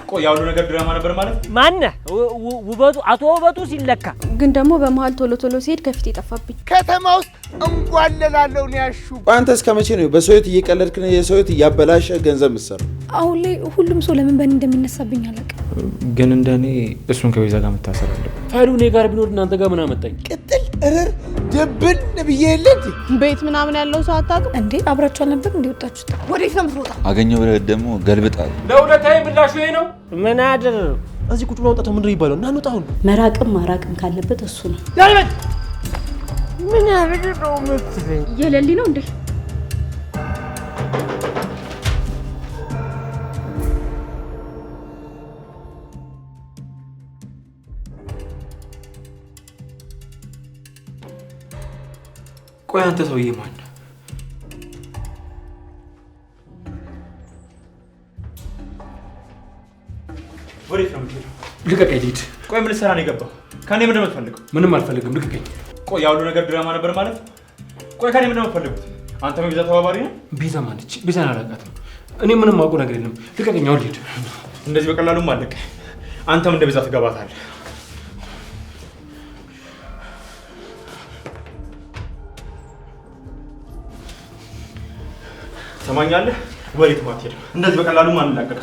ቆይ ያው ነገር ድራማ ነበር ማለት ማነ ውበቱ አቶ ውበቱ ሲለካ ግን ደግሞ በመሃል ቶሎ ሲሄድ ከፊት ይጠፋብኝ ከተማ ውስጥ እንጓለላለው ነው ያሹ አንተ እስከመቼ ነው በሰውት እየቀለድክ ነው የሰውት ያበላሸ ገንዘብ መስር አሁን ላይ ሁሉም ሰው ለምን በእኔ እንደሚነሳብኝ አላውቅም ግን እንደኔ እሱን ከቤዛ ጋር መታሰር አለበት ፋይሉ እኔ ጋር ቢኖር እናንተ ጋር ምን አመጣኝ ቅጥል እረር ደብን ብዬልኝ ቤት ምናምን ያለው ሰው አታውቅም እንዴ አብራችሁ አልነበር እንዴ ወጣችሁት ወዴት ነው የምትሮጣ አገኘው ብለህ ደግሞ ገልብጣል ለውለታዬ ምላሹ ይሄ ነው ምን አድር እዚህ ቁጭ ብለው ወጣው ምንድነው ይባላል እና እንውጣው መራቅም ማራቅም ካለበት እሱ ነው ያለበት ምን ያርግ ነው የምትለኝ የሌሊ ነው እንዴ ቆይ አንተ ሰውዬ ማን ወዴት ነው የምትሄደው? ልቀቀኝ ልሂድ። ቆይ ምን ልትሰራ ነው የገባው? ከኔ ምንድን ነው የምትፈልገው? ምንም አልፈልግም ልቀቀኝ። ቆይ ያው ነገር ድራማ ነበር ማለት? ቆይ ከኔ ምንድን ነው የምትፈልጉት? አንተ ቤዛ ተባባሪ ነህ? ቤዛ ማነች? ቤዛን አላውቃትም። እኔ ምንም ማውቀው ነገር የለም። ልቀቀኝ አሁን ልሂድ። እንደዚህ በቀላሉ ማለቀ። አንተም እንደ ቤዛ ትገባታለህ። ሰማኛለህ? ወዴት ማትሄድ? እንደዚህ በቀላሉ ማን ላቀቃ?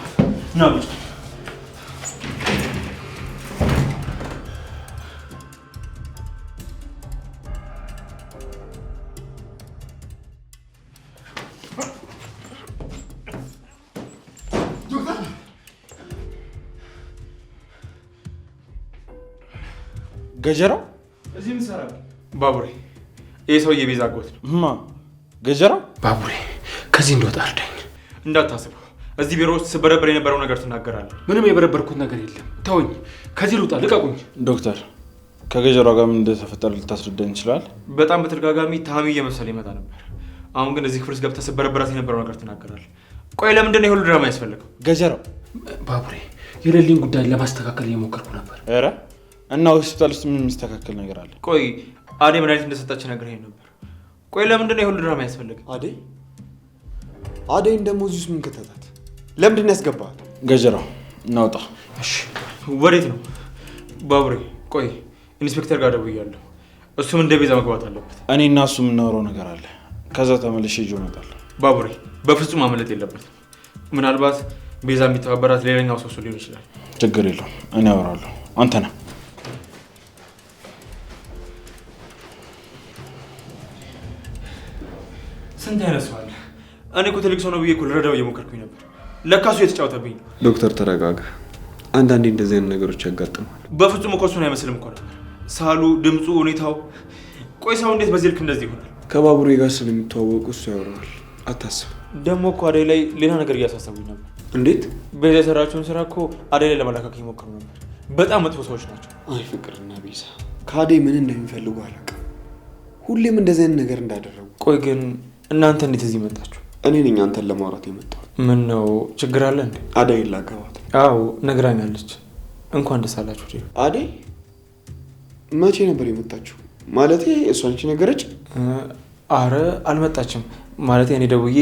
ና ልጅ ገጀራው እዚህ ምን ሰራ? ባቡሬ ይሄ ሰውዬ ቤዛ አጎት ነው። ማ ገጀራው ባቡሬ ከዚህ እንደወጣ አርደኝ። እንዳታስበው እዚህ ቢሮ ውስጥ ስበረበር የነበረው ነገር ትናገራለህ። ምንም የበረበርኩት ነገር የለም። ተወኝ፣ ከዚህ ልውጣ፣ ልቀቁኝ። ዶክተር ከገጀራው ጋር ምን እንደተፈጠረ ልታስረዳኝ ይችላል? በጣም በተደጋጋሚ ታሚ እየመሰለ ይመጣ ነበር። አሁን ግን እዚህ ክፍል ውስጥ ገብተህ ስበረበራት የነበረው ነገር ትናገራለህ። ቆይ ለምንድን ነው ይሄ ሁሉ ድራማ ያስፈልገው? ገጀራው ባቡሬ የሌሊን ጉዳይ ለማስተካከል እየሞከርኩ ነበር። ኧረ እና ሆስፒታል ውስጥ ምን የሚስተካከል ነገር አለ? ቆይ አዴ መድኃኒት እንደሰጣች ነግረኸኝ ነበር። ቆይ ለምንድን ነው ይሄ ሁሉ ድራማ ያስፈልገው? አዴን ደግሞ እዚህ ውስጥ ምን ከተታት? ለምንድን ነው ያስገባሃል? ገጀራው እናውጣ። እሺ ወዴት ነው? ባቡሬ ቆይ ኢንስፔክተር ጋር ደውያለሁ። እሱም እንደ ቤዛ መግባት አለበት። እኔ እና እሱ የምናወራው ነገር አለ። ከዛ ተመልሼ ይዤው እመጣለሁ። ባቡሬ በፍጹም ማመለጥ የለበትም። ምናልባት ቤዛ የሚተባበራት ሌላኛው ሰው ሊሆን ይችላል። ችግር የለውም እኔ አወራለሁ። አንተ ነህ ስንት አይነት ሰው አለ? እኔ እኮ ትልቅ ሰው ነው ብዬ እኮ ልረዳው እየሞከርኩኝ ነበር። ለካ እሱ የተጫወተብኝ ነው። ዶክተር ተረጋጋ። አንዳንዴ እንደዚህ አይነት ነገሮች ያጋጥማል። በፍጹም እኮ እሱን አይመስልም እኮ ነበር። ሳሉ፣ ድምፁ፣ ሁኔታው። ቆይ ሰው እንዴት በዚህ ልክ እንደዚህ ይሆናል? ከባቡሬ ጋር ስለሚተዋወቁ እሱ ያወራዋል። አታስብ። ደግሞ እኮ አደይ ላይ ሌላ ነገር እያሳሰቡኝ ነበር። እንዴት? ቤዛ የሰራችውን ስራ እኮ አደይ ላይ ለመላካክ እየሞከሩ ነበር። በጣም መጥፎ ሰዎች ናቸው። አይ ፍቅርና ቤዛ ከአደይ ምን እንደሚፈልጉ አላውቅም። ሁሌም እንደዚህ አይነት ነገር እንዳደረጉ። ቆይ ግን እናንተ እንዴት እዚህ መጣችሁ? እኔ ነኝ አንተን ለማውራት የመጣሁት። ምን ነው ችግር አለ እንዴ? አደይን ላገባት። አዎ ነግራኛለች። እንኳን ደስ አላችሁ። አደይ መቼ ነበር የመጣችሁ? ማለቴ እሷ አንቺ ነገረች? አረ አልመጣችም። ማለቴ እኔ ደውዬ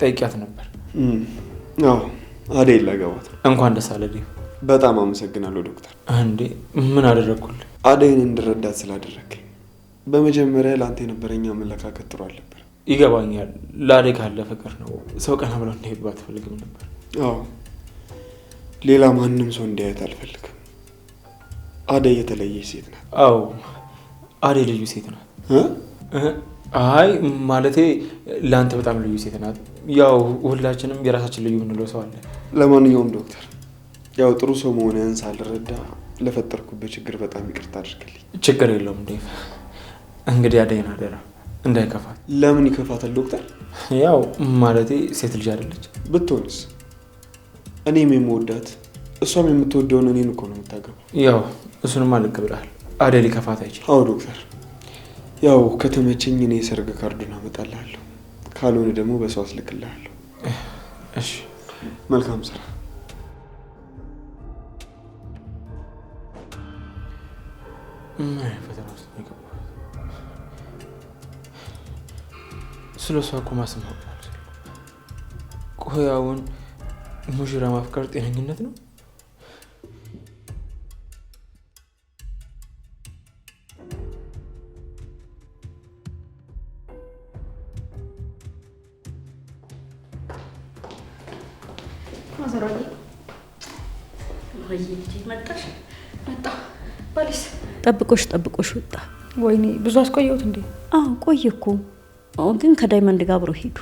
ጠይቂያት ነበር። አዎ አደይን ላገባት። እንኳን ደስ አለ። በጣም አመሰግናለሁ ዶክተር። እንዴ ምን አደረግኩልህ? አደይን እንድረዳት ስላደረግኝ። በመጀመሪያ ለአንተ የነበረኝ አመለካከት ጥሩ አልነበር። ይገባኛል። ለአደይ ካለ ፍቅር ነው ሰው ቀና ብሎ እንዳይባት አትፈልግም ነበር። አዎ ሌላ ማንም ሰው እንዲያየት አልፈልግም። አደይ የተለየች ሴት ናት። አዎ አደይ ልዩ ሴት ናት። አይ ማለቴ ለአንተ በጣም ልዩ ሴት ናት። ያው ሁላችንም የራሳችን ልዩ የምንለው ሰው አለ። ለማንኛውም ዶክተር ያው ጥሩ ሰው መሆንህን ሳልረዳ ለፈጠርኩበት ችግር በጣም ይቅርታ አድርግልኝ። ችግር የለውም ዴቭ። እንግዲህ አደይን አደራ እንዳይከፋት። ለምን ይከፋታል ዶክተር? ያው ማለቴ ሴት ልጅ አይደለች? ብትሆንስ? እኔም የምወዳት እሷም የምትወደውን እኔን እኮ ነው የምታገባው። ያው እሱንም ልክ ብለሃል። አደይ ሊከፋት አይችልም። አዎ ዶክተር፣ ያው ከተመቸኝ እኔ የሰርግ ካርዱን አመጣልሃለሁ፣ ካልሆነ ደግሞ በሰው አስልክልሃለሁ። እሺ መልካም ስራ። ስለ እሷ እኮ ማስማት ነው። ቆይ አሁን ሙሽራ ማፍቀር ጤነኝነት ነው? ማዘሯ ወይ መጣሽ? መጣ ባሊስ ጠብቆሽ ወጣ። ወይኔ ብዙ አስቆየሁት እንዴ? አዎ ቆየ እኮ። ግን ከዳይመንድ ጋር አብረው ሄዱ።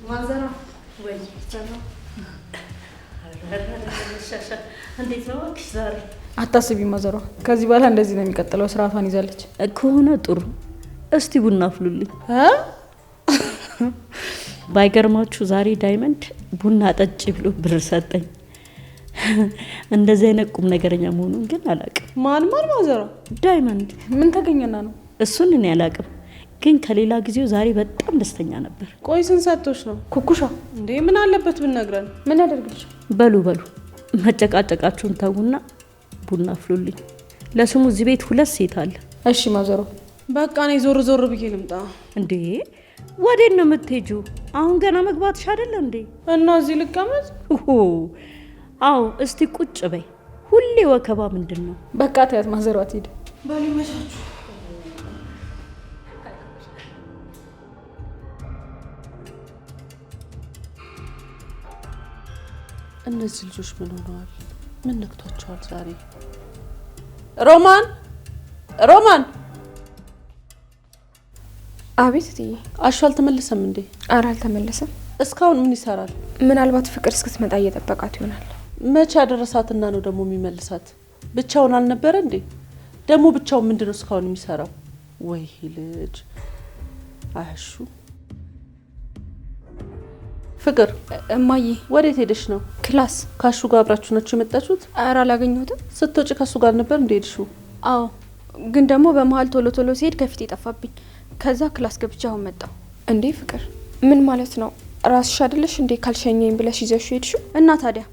ማዘሯ ወይ እንዴት ነው ዛሬ? አታስቢ ማዘሯ፣ ከዚህ በኋላ እንደዚህ ነው የሚቀጥለው። ስርዓቷን ይዛለች ከሆነ ጥሩ። እስቲ ቡና አፍሉልኝ። ባይገርማችሁ ዛሬ ዳይመንድ ቡና ጠጪ ብሎ ብር ሰጠኝ። እንደዚህ አይነት ቁም ነገረኛ መሆኑን ግን አላውቅም። ማን ማዘሯ? ዳይመንድ። ምን ተገኘና ነው? እሱን እኔ አላውቅም፣ ግን ከሌላ ጊዜው ዛሬ በጣም ደስተኛ ነበር። ቆይ ስንት ሰጥቶሽ ነው? ኩኩሻ እንዴ ምን አለበት ብንነግረን? ምን ያደርግልሽ? በሉ መጨቃጨቃችሁን ተውና ቡና አፍሉልኝ። ለስሙ እዚህ ቤት 2 ሴት አለ። እሺ ማዘሯ። በቃ እኔ ዞር ብዬ ልምጣ። እንዴ ወዴት ነው የምትሄጂው? አሁን ገና መግባትሽ አይደለ እንዴ? እና እዚህ ልቀመጥ? አዎ እስቲ ቁጭ በይ። ሁሌ ወከባ ምንድን ነው? በቃ ተያት ማዘሯ ትሄድ። በሉ ይመቻችሁ። እነዚህ ልጆች ምን ሆነዋል? ምን ነክቷቸዋል ዛሬ? ሮማን አቤት እትዬ። አሹ አልተመለሰም እንዴ? ኧረ አልተመለሰም። እስካሁን ምን ይሰራል? ምናልባት ፍቅር እስክትመጣ እየጠበቃት ይሆናል። መቼ ያደረሳትና ነው ደግሞ የሚመልሳት? ብቻውን አልነበረ እንዴ? ደግሞ ብቻውን ምንድነው እስካሁን የሚሰራው? ወይ ልጅ አሹ። ፍቅር እማዬ ወዴት ሄደሽ ነው? ክላስ። ካሹ ጋር አብራችሁ ናችሁ የመጣችሁት? ኧረ አላገኘሁትም። ስትወጪ ከሱ ጋር ነበር እንደ ሄድሽው? አዎ፣ ግን ደግሞ በመሀል ቶሎ ሲሄድ ከፊት የጠፋብኝ። ከዛ ክላስ ገብቼ አሁን መጣሁ። እንዴ ፍቅር ምን ማለት ነው? ራስሽ አይደለሽ እንዴ ካልሸኘኝ ብለሽ ይዘሽው ሄድሽው? እና ታዲያ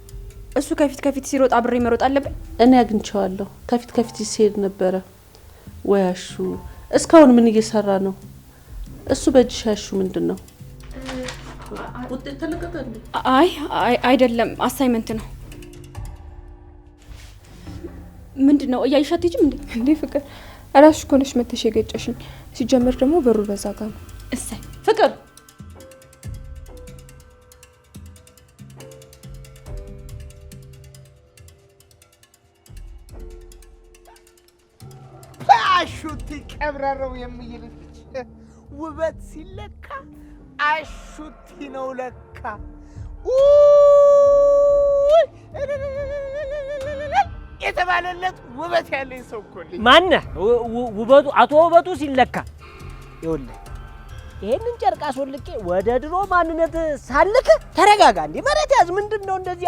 እሱ ከፊት ሲሮጥ አብሬ መሮጥ አለብኝ? እኔ አግኝቼዋለሁ። ከፊት ሲሄድ ነበረ። ወይ አሹ እስካሁን ምን እየሰራ ነው? እሱ በእጅሽ ያሹ ምንድን ነው? ውጤት ተለቀቀ እንዴ? አይ አይደለም፣ አሳይመንት ነው። ምንድን ነው እያይሽ አትሄጂም እንዴ? እንዴ ፍቅር እራስሽ እኮ ነሽ መተሽ የገጨሽኝ። ሲጀመር ደግሞ በሩ በዛ ጋር ነው። እሰይ ፍቅር አሹቲ ቀብራራው የሚይልልሽ ውበት ሲለካ አሹቲ ነው ለካ። የተባለለት ውበት ያለኝ ሰው እኮ ነኝ። ማነህ? ውበቱ አቶ ውበቱ ሲለካ ይኸውልህ፣ ይሄንን ጨርቅ አስወልቄ ወደ ድሮ ማንነት ሳልክ ተረጋጋ። እንዴ መሬት ያዝ። ምንድነው እንደዚህ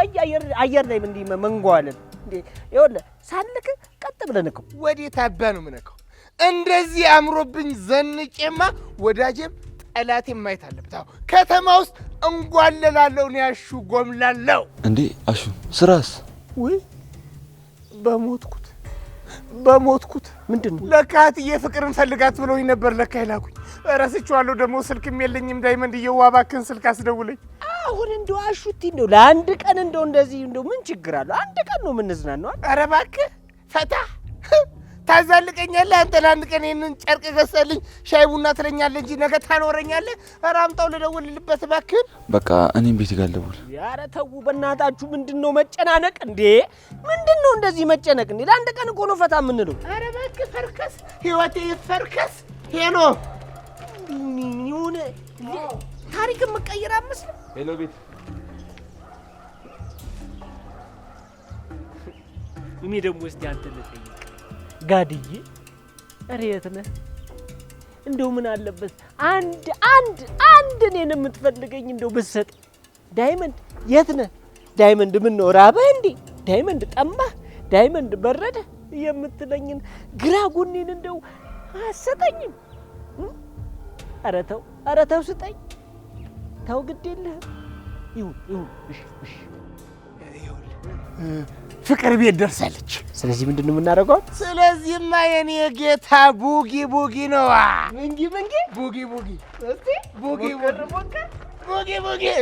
አየር ላይ እንዲህ መንጓለን? እንዴ ይኸውልህ ሳልክ ቀጥ ብለን እኮ ወዴት አባ ነው የምነካው? እንደዚህ አምሮብኝ ዘንጬማ ወዳጄም ጠላቴም ማየት አለበት። አዎ ከተማ ውስጥ እንጓለላለሁ ነው ያሹ ጎምላለው። እንዴ አሹ ስራስ? ወይ በሞትኩት ምንድነው? ለካ እትዬ ፍቅርን ፈልጋት ብለውኝ ነበር። ለካ ይላኩኝ እረስቼዋለሁ። ደግሞ ስልክም የለኝም። ዳይመንድ እየዋባክን ስልክ አስደውለኝ። አሁን እንደው አሹቲ እንደው ለአንድ ቀን እንደው እንደዚህ እንደው ምን ችግር አለው? አንድ ቀን ነው የምንዝናናው። ኧረ እባክህ ፈታ ታዛልቀኛለህ አንተ። ለአንድ ቀን ይህንን ጨርቅ ገዝተህልኝ ሻይ ቡና ትለኛለህ እንጂ ነገ ታኖረኛለህ? ኧረ አምጣው ልደውልልበት እባክህን። በቃ እኔም ቤት ጋር ልደውል። ኧረ ተው በእናታችሁ። ምንድነው መጨናነቅ እንዴ? ምንድነው እንደዚህ መጨነቅ እንዴ? ለአንድ ቀን እኮ ነው ፈታ የምንለው። ኧረ እባክህ ፈርከስ፣ ህይወቴ ይፈርከስ። ሄሎ ይሁን ታሪክ መቀየር አመስል ሄሎ ቤት እኔ ደግሞ እስቲ አንተ ልጠይቅ ጋድዬ፣ ኧረ የት ነህ? እንደው ምን አለበት አንድ እኔን የምትፈልገኝ እንደው ብትሰጥ። ዳይመንድ የት ነህ? ዳይመንድ ምን ነው ራበህ እንዴ? ዳይመንድ ጠማህ? ዳይመንድ በረደ የምትለኝን ግራ ጎኔን እንደው አሰጠኝም? ኧረ ተው ስጠኝ። ተው ግድ የለህም። ይሁን እሺ። ፍቅር ቤት ደርሳለች። ስለዚህ ምንድነው የምናደርገው? ስለዚህማ የኔ ጌታ ቡጊ ነዋ። ምንጊ ቡጊ እስቲ ቡጊ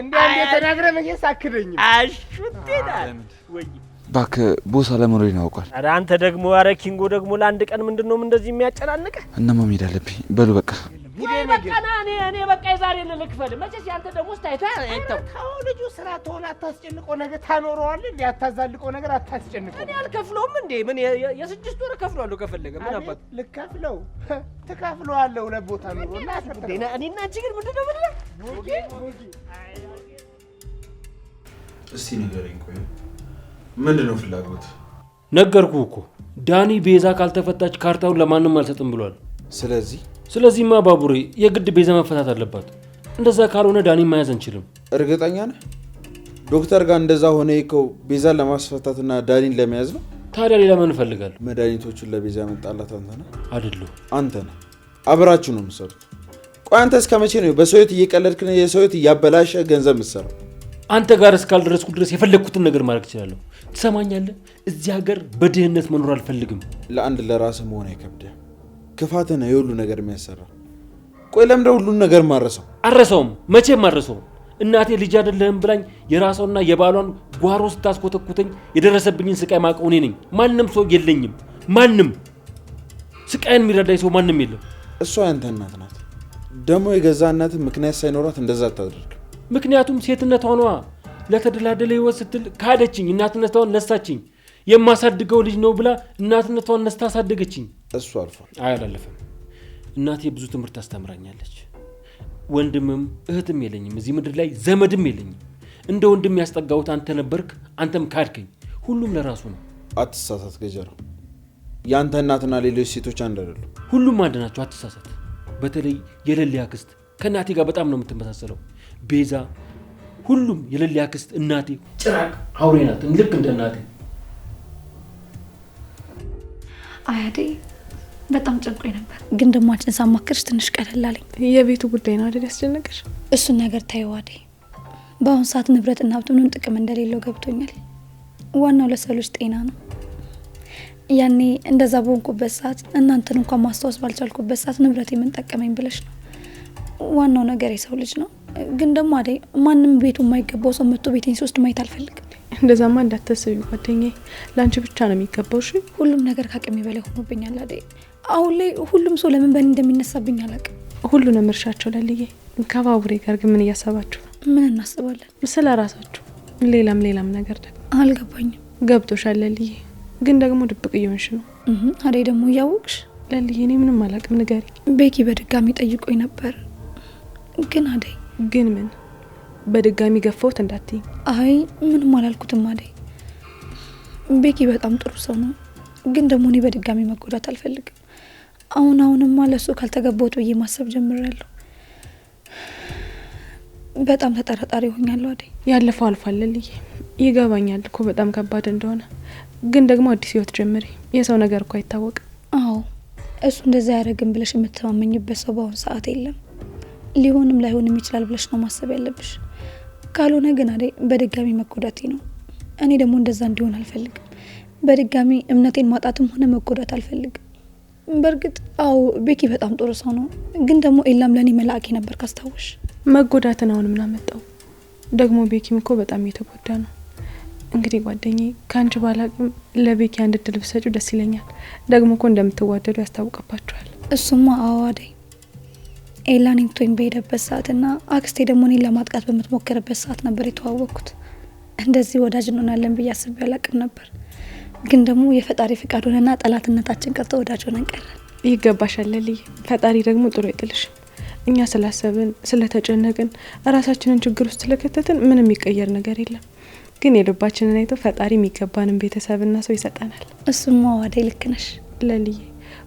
እንዴ ተናግረ መቼስ አክደኝም። አሹቴና ወይ እባክህ ቦስ አለመኖሬን ያውቃል። ኧረ አንተ ደግሞ ኧረ ኪንጎ ደግሞ ለአንድ ቀን ምንድነው እንደዚህ የሚያጨናንቅህ? እናማ መሄድ አለብኝ። በሉ በቃ በቃና እኔ በቃ የዛሬ ልክፈል። መቼስ ያንተ ደሞዝ አይተው ታው ልጁ ስራ ተሆነ አታስጨንቀው፣ ነገር ታኖረዋለህ እንዴ? አታዛልቀው ነገር አታስጨንቀው። እኔ አልከፍለውም እንዴ? ምን የ6 ወር ከፍለዋለሁ ከፈለገ ምን አባት ልከፍለው ትከፍለዋለህ። ለቦታ ኑሮና እኔና አንቺ ግን ምንድነው ቡጊ እስቲ ንገረኝ። ቆይ ምንድነው ፍላጎት? ነገርኩህ እኮ ዳኒ ቤዛ ካልተፈታች ካርታውን ለማንም አልሰጥም ብሏል። ስለዚህማ ባቡሬ የግድ ቤዛ መፈታት አለባት። እንደዛ ካልሆነ ዳኒ መያዝ አንችልም። እርግጠኛ ነህ? ዶክተር ጋር እንደዛ ሆነ እኮ ቤዛን ለማስፈታትና ዳኒን ለመያዝ ነው። ታዲያ ሌላ ምን እፈልጋለሁ? መድኃኒቶቹን ለቤዛ ያመጣላት አንተ ነህ አይደለሁ? አንተ ነህ። አብራችሁ ነው የምትሰሩት። ቆይ አንተ እስከ መቼ ነው በሰው ሕይወት እየቀለድክ ነው የሰው ሕይወት እያበላሸ ገንዘብ የምትሰራው? አንተ ጋር እስካልደረስኩ ድረስ የፈለግኩትን ነገር ማድረግ እችላለሁ። ትሰማኛለህ? እዚህ ሀገር በድህነት መኖር አልፈልግም። ለአንድ ለራስህ መሆን አይከብድህ። ክፋትህ ነው የሁሉ ነገር የሚያሰራ። ቆይ ለምንድነው ሁሉን ነገር ማረሰው? አረሰውም፣ መቼም አረሰውም። እናቴ ልጅ አይደለህም ብላኝ የራሷና የባሏን ጓሮ ስታስኮተኩተኝ የደረሰብኝን ስቃይ ማውቀው እኔ ነኝ። ማንም ሰው የለኝም። ማንም ስቃይን የሚረዳኝ ሰው ማንም የለም። እሷ ያንተ እናት ናት። ደግሞ የገዛ እናትህ ምክንያት ሳይኖራት እንደዛ አታደርግ። ምክንያቱም ሴትነቷ ለተደላደለ ህይወት ስትል ካደችኝ። እናትነቷን ነሳችኝ። የማሳድገው ልጅ ነው ብላ እናትነቷን ነስታ አሳደገችኝ። እሱ አልፏል። አላለፈም። እናቴ ብዙ ትምህርት አስተምራኛለች። ወንድምም እህትም የለኝም። እዚህ ምድር ላይ ዘመድም የለኝም። እንደ ወንድም ያስጠጋሁት አንተ ነበርክ፣ አንተም ካድከኝ። ሁሉም ለራሱ ነው። አትሳሳት ገጀራው። ያንተ እናትና ሌሎች ሴቶች አንድ አይደሉም። ሁሉም አንድ ናቸው። አትሳሳት። በተለይ የሌሊ አክስት ከእናቴ ጋር በጣም ነው የምትመሳሰለው። ቤዛ፣ ሁሉም የሌሊ አክስት እናቴ ጭራቅ አውሬ ናት፣ ልክ እንደ እናቴ። አያዴ በጣም ጨንቆኝ ነበር፣ ግን ደግሞ አንቺን ሳማክርሽ ትንሽ ቀለል አለኝ። የቤቱ ጉዳይ ነው አይደል ያስጨነቀሽ? እሱን ነገር ታይው አዴ። በአሁኑ ሰዓት ንብረትና ሀብት ምንም ጥቅም እንደሌለው ገብቶኛል። ዋናው ለሰው ልጅ ጤና ነው። ያኔ እንደዛ በሆንኩበት ሰዓት እናንተን እንኳን ማስታወስ ባልቻልኩበት ሰዓት ንብረት የምንጠቀመኝ ብለሽ ነው። ዋናው ነገር የሰው ልጅ ነው። ግን ደግሞ አዴ ማንም ቤቱ የማይገባው ሰው መጥቶ ቤቴን ሲወስድ ማየት አልፈልግም። እንደዛማ እንዳታስቢ ጓደኛዬ፣ ላንቺ ብቻ ነው የሚገባው። እሺ ሁሉም ነገር ከአቅሜ በላይ ሆኖብኛል አዴ። አሁን ላይ ሁሉም ሰው ለምን በእኔ እንደሚነሳብኝ አላውቅም። ሁሉንም እርሻቸው ለልዬ። ከባቡሬ ጋር ግን ምን እያሰባችሁ? ምን እናስባለን? ስለ ራሳችሁ። ሌላም ነገር ደግሞ አልገባኝም። ገብቶሻል ለልዬ፣ ግን ደግሞ ድብቅ እየሆንሽ ነው። አዴ ደግሞ እያወቅሽ? ለልዬ እኔ ምንም አላውቅም፣ ንገሪ። ቤኪ በድጋሚ ጠይቆኝ ነበር። ግን አዴ ግን ምን በድጋሚ ገፈውት እንዳትይ። አይ ምንም አላልኩትም አዴ። ቤኪ በጣም ጥሩ ሰው ነው፣ ግን ደግሞ እኔ በድጋሚ መጎዳት አልፈልግም። አሁንማ ለሱ ካልተገባሁት ብዬ ማሰብ ጀምሬያለሁ። በጣም ተጠራጣሪ ሆኛለሁ አዴ። ያለፈው አልፏል ልዬ፣ ይገባኛል እኮ በጣም ከባድ እንደሆነ። ግን ደግሞ አዲስ ህይወት ጀምሪ። የሰው ነገር እኮ አይታወቅም። አዎ እሱ እንደዛ ያደርግም ብለሽ የምትተማመኝበት ሰው በአሁኑ ሰዓት የለም። ሊሆንም ላይሆንም ይችላል ብለሽ ነው ማሰብ ያለብሽ። ካልሆነ ግን አዴ በድጋሚ መጎዳቴ ነው። እኔ ደግሞ እንደዛ እንዲሆን አልፈልግም። በድጋሚ እምነቴን ማጣትም ሆነ መጎዳት አልፈልግም። በእርግጥ አዎ ቤኪ በጣም ጥሩ ሰው ነው፣ ግን ደግሞ ኤላም ለኔ መልአኬ ነበር ካስታወሽ። መጎዳትን አሁን ምን አመጣው? ደግሞ ቤኪም እኮ በጣም እየተጎዳ ነው። እንግዲህ ጓደኛዬ ካንቺ ባላቅም ለቤኪ አንድ እድል ብትሰጪው ደስ ይለኛል። ደግሞ እኮ እንደምትዋደዱ ያስታውቅባችኋል። እሱማ አዎ አዴ። ኤላን እንቶኝ በሄደበት ሰዓትና አክስቴ ደግሞ እኔን ለማጥቃት በምትሞክርበት ሰዓት ነበር የተዋወቅኩት። እንደዚህ ወዳጅ እንሆናለን ብዬ አስቤ አላቅም ነበር። ግን ደግሞ የፈጣሪ ፍቃድ ሆነና ጠላትነታችን ቀርቶ ወዳጅ ሆነን ቀረን። ይገባሻል ልዬ። ፈጣሪ ደግሞ ጥሩ አይጥልሽም። እኛ ስላሰብን ስለተጨነቅን ራሳችንን ችግር ውስጥ ስለከተትን ምንም የሚቀየር ነገር የለም። ግን የልባችንን አይቶ ፈጣሪ የሚገባንን ቤተሰብና ሰው ይሰጠናል። እሱማ ዋዴ ልክ ነሽ ለልዬ።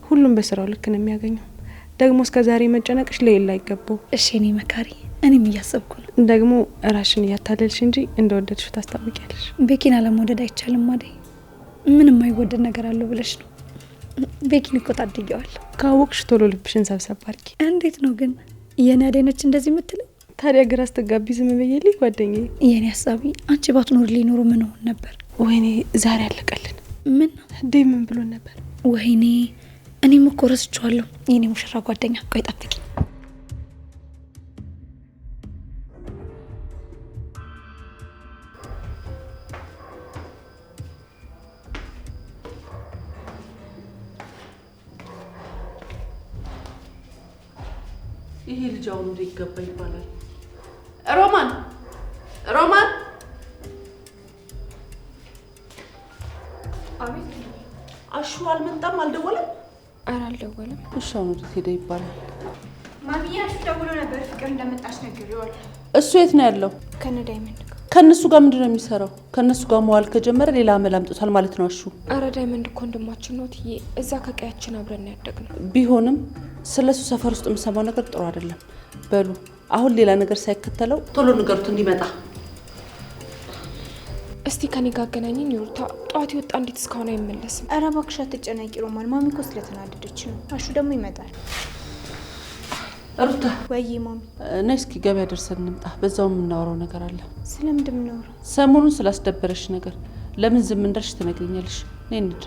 ሁሉም በስራው ልክ ነው የሚያገኘው። ደግሞ እስከዛሬ መጨነቅሽ ለሌላ አይገባው። እሺ እኔ መካሪ፣ እኔም እያሰብኩ ነው። ደግሞ ራስሽን እያታለልሽ እንጂ እንደወደድሽ ታስታውቂያለሽ። ቤኪን አለመውደድ አይቻልም አደይ። ምንም አይወደድ ነገር አለው ብለሽ ነው? ቤኪን እኮ ታድጊዋለሁ። ካወቅሽ ቶሎ ልብሽን ሰብሰብ አድርጊ። እንዴት ነው ግን የኔ አደይ ነች እንደዚህ የምትለኝ? ታዲያ ግራ ስትጋቢ ዝም ብዬልኝ ጓደኛዬ። የኔ ሀሳቢ አንቺ ባትኖር ሊኖሩ ምን ሆን ነበር? ወይኔ ዛሬ አለቀልን። ምን ዴ ምን ብሎ ነበር? ወይኔ እኔም እኮ ረስቼዋለሁ። የኔ ሙሽራ ጓደኛ፣ ቆይ ጠብቂ። ይሄ ልጅ አሁን ወደ ይገባ ይባላል። ሮማን ሮማን! አቤት። አሹ አልመጣም? አልደወለም? ኧረ አልደወለም። እሺ አሁን ወደ ሄደ ይባላል። ማሚዬ አሹ ደውሎ ነበር፣ ፍቅር እንደመጣች ነግሬዋለሁ። እሱ የት ነው ያለው? ከነ ዳይመንድ ጋር። ከነሱ ጋር ምንድን ነው የሚሰራው? ከነሱ ጋር መዋል ከጀመረ ሌላ አመል አምጥቷል ማለት ነው አሹ። ኧረ ዳይመንድ እኮ ወንድማችን ነው ትዬ፣ እዛ ከቀያችን አብረን ያደግነው። ቢሆንም ስለሱ ሰፈር ውስጥ የምሰማው ነገር ጥሩ አይደለም። በሉ አሁን ሌላ ነገር ሳይከተለው ቶሎ ንገሩት እንዲመጣ። እስቲ ከኔ ጋር አገናኘኝ ሩታ። ጠዋት የወጣ እንዴት እስካሁን አይመለስም? ኧረ እባክሽ አትጨናቂ ሮማን፣ ማሚ እኮ ስለተናደደች ነው። አሹ ደግሞ ይመጣል። ሩታ ወይዬ ማሚ፣ ነይ እስኪ ገበያ ደርሰን እንምጣ። በዛው የምናወራው ነገር አለ። ስለምንድን ነው የምናወራው? ሰሞኑን ስላስደበረሽ ነገር ለምን ዝም እንዳልሽ ትነግሪኛለሽ። ነይ እንሂድ።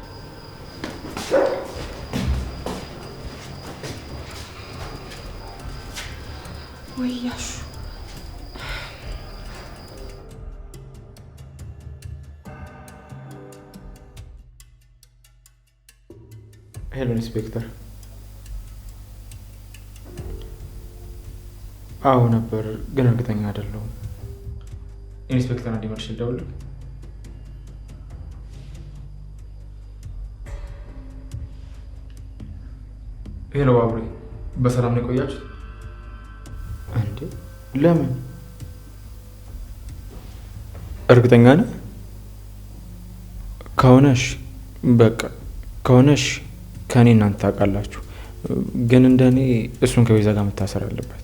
ወይ አሹ ሄሎ ኢንስፔክተር። አዎ ነበር፣ ግን እርግጠኛ አይደለሁም። ኢንስፔክተር እንዲመልሽ ልደውልልህ? ሄሎ ባቡሬ፣ በሰላም ነው የቆያችሁት? እንዴ ለምን? እርግጠኛ ነህ? ከሆነሽ በቃ ከሆነሽ ከኔ እናንተ ታውቃላችሁ፣ ግን እንደኔ እሱን ከቤዛ ጋር መታሰር አለበት።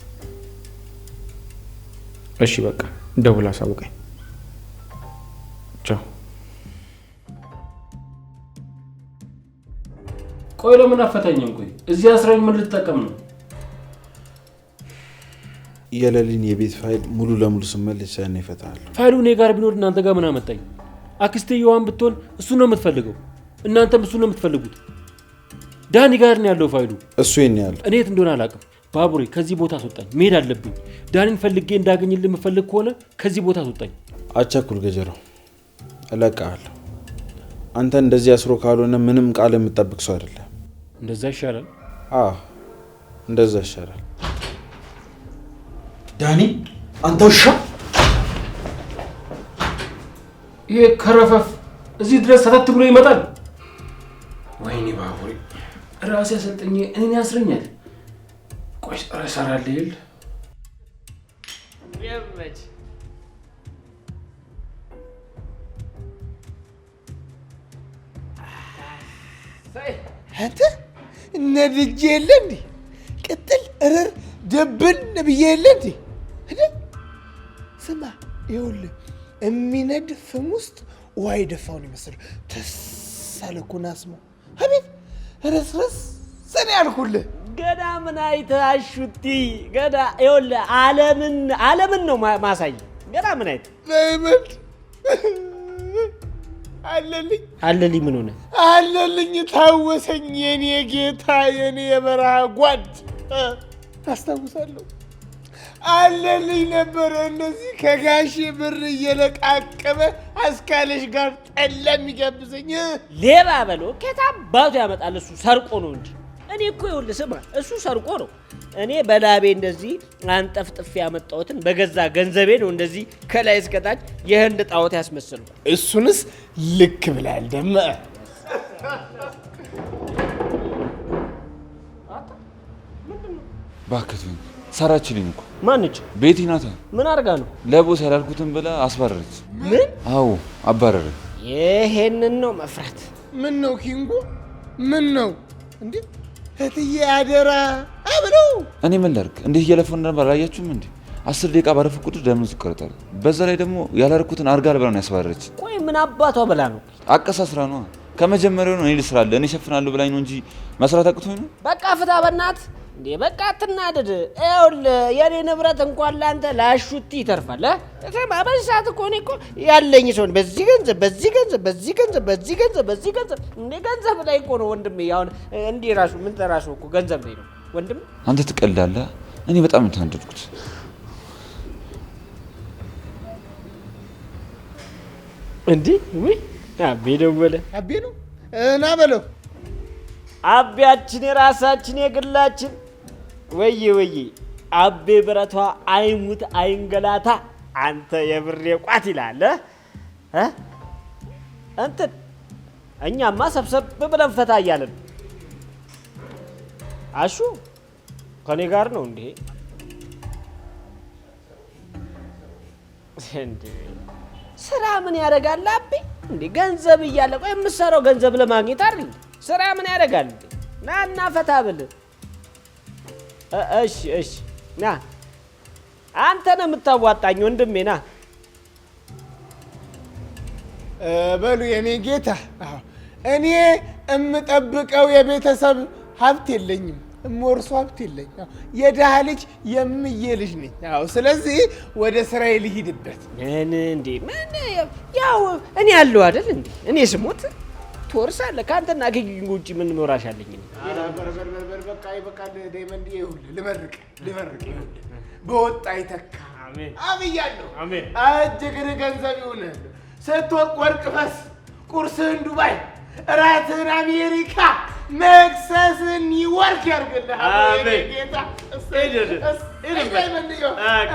እሺ በቃ ደውል አሳውቀኝ። ቻው። ቆይ ለምን አፈታኝም? ቆይ እዚህ አስረኝ ምን ልትጠቀም ነው? የለሊን የቤት ፋይል ሙሉ ለሙሉ ስመልስ ያኔ ይፈታል። ፋይሉ እኔ ጋር ቢኖር እናንተ ጋር ምን አመጣኝ? አክስትየዋን ብትሆን እሱ ነው የምትፈልገው፣ እናንተም እሱ ነው የምትፈልጉት። ዳኒ ጋር ነው ያለው ፋይሉ። እሱ የኔ ያለው እኔ የት እንደሆነ አላውቅም። ባቡሬ ከዚህ ቦታ አስወጣኝ፣ መሄድ አለብኝ። ዳኒን ፈልጌ እንዳገኝልህ የምፈልግ ከሆነ ከዚህ ቦታ አስወጣኝ። አቻኩል ገጀራው፣ እለቅሃለሁ። አንተ እንደዚህ አስሮ ካልሆነ ምንም ቃል የምጠብቅ ሰው አይደለም። እንደዛ ይሻላል። አዎ እንደዛ ይሻላል። ዳኒ አንተ ውሻ! ይሄ ከረፈፍ እዚህ ድረስ ሰተት ብሎ ይመጣል። ወይኔ ባቡሬ፣ ራሴ ያሰልጠኝ እኔን ያስረኛል። ቆይ እሰራለሁ ይል የመች አንተ ነድጄ የለ እንዴ? ቅጥል እርር ደብን ብዬ የለ እንዴ? ስማ ይኸውልህ፣ የሚነድ ፍም ውስጥ ውሃ የደፋውን ይመስለው ተሳለ እኮ ናስሞ። አቤት ረስረስ ሰኔ ያልኩልህ። ገና ምን አይተህ አሹቲ? ገና ይኸውልህ ዓለምን ነው ማሳይ። ገና ምን አይተህ? ዳይመንድ አለልኝ ምን ሆነ? አለልኝ ታወሰኝ፣ የኔ ጌታ፣ የኔ የበረሃ ጓድ። አስታውሳለሁ፣ አለልኝ ነበረ እንደዚህ ከጋሼ ብር እየለቃቀመ አስካለሽ ጋር ጠላ የሚጋብዘኝ። ሌባ በሎ ከየት አባቱ ያመጣል? እሱ ሰርቆ ነው እንጂ። እኔ እኮ ይኸውልህ ስማ፣ እሱ ሰርቆ ነው። እኔ በላቤ እንደዚህ አንጠፍጥፍ ያመጣሁትን በገዛ ገንዘቤ ነው እንደዚህ ከላይ እስከታች የህንድ ጣዖት ያስመስሉ። እሱንስ ልክ ብላል ደመ ባከቱኝ ሰራችልኝ እኮ። ማንች? ቤቲ ናታ። ምን አድርጋ ነው? ለቦስ ያላልኩትን ብላ አስባረረች። ምን? አዎ አባረረ። ይሄንን ነው መፍራት። ምን ነው ኪንጎ? ምን ነው እንዴ? እትዬ አደራ አብረው። እኔ ምን ላድርግ? እንዴት እየለፈው ነበር አላያችሁም እንዴ? 10 ደቂቃ ባረፈ ቁጥር ደሞዝ ይቆረጣል። በዛ ላይ ደግሞ ያላልኩትን አርጋ ልብላ ነው ያስባረረች። ቆይ ምን አባቷ ብላ ነው? አቀሳስራ ነው። ከመጀመሪያው ነው እኔ ልስራለሁ እኔ እሸፍናለሁ ብላኝ ነው እንጂ መስራት አቅቶኝ ነው። በቃ ፍታ በእናት እንዴ! በቃ አትናደድ። ይኸውልህ የኔ ንብረት እንኳን ላንተ ላሹቲ ይተርፋል። በዚህ ሰዓት እኮ እኔ እኮ ያለኝ ሰው በዚህ ገንዘብ በዚህ ገንዘብ በዚህ ገንዘብ በዚህ ገንዘብ በዚህ ገንዘብ እንዴ ገንዘብ ላይ እኮ ነው ወንድሜ። አሁን እንዲህ ራሱ ምን ተራሱ እኮ ገንዘብ ላይ ነው ወንድም። አንተ ትቀልዳለህ። እኔ በጣም ተናደድኩት። እንዴ ወይ አቤ ደወለ። አቤ ነው እና በለው አቤያችን የራሳችን የግላችን። ወይዬ አቤ ብረቷ አይሙት አይንገላታ አንተ የብሬ ቋት ይላል እንትን እኛማ ሰብሰብ ብለን ፈታ እያለን አሹ ከኔ ጋር ነው እንዴ? ስራ ምን ያደርጋል አቤ? እንዴ ገንዘብ እያለ ቆይ የምትሰራው ገንዘብ ለማግኘት አይደል? ስራ ምን ያደርጋል? ና ፈታ ብል። እሺ ና አንተ ነው የምታዋጣኝ ወንድሜ ና። በሉ የኔ ጌታ፣ እኔ እምጠብቀው የቤተሰብ ሀብት የለኝም፣ እምወርሶ ሀብት የለኝም። የድሃ ልጅ የምዬ ልጅ ነኝ። ስለዚህ ወደ ስራዬ ልሂድበት። እንዴ ምን ያው እኔ ያለው አይደል እንዴ? እኔ ስሞት ትወርሳለህ። ከአንተና ከግኝ ውጪ ምን ኖራሻለኝ? በቃ ይበቃል። ዳይመንድ ይኸውልህ ልመርቅ ይኸውልህ በወጣ ይተካ አብያለሁ። እጅግን ገንዘብ ይሁን ስትወቅ ወርቅ ፈስ፣ ቁርስህን ዱባይ፣ እራትህን አሜሪካ፣ መክሰስን ኒውዮርክ ያርግልህ ጌታ።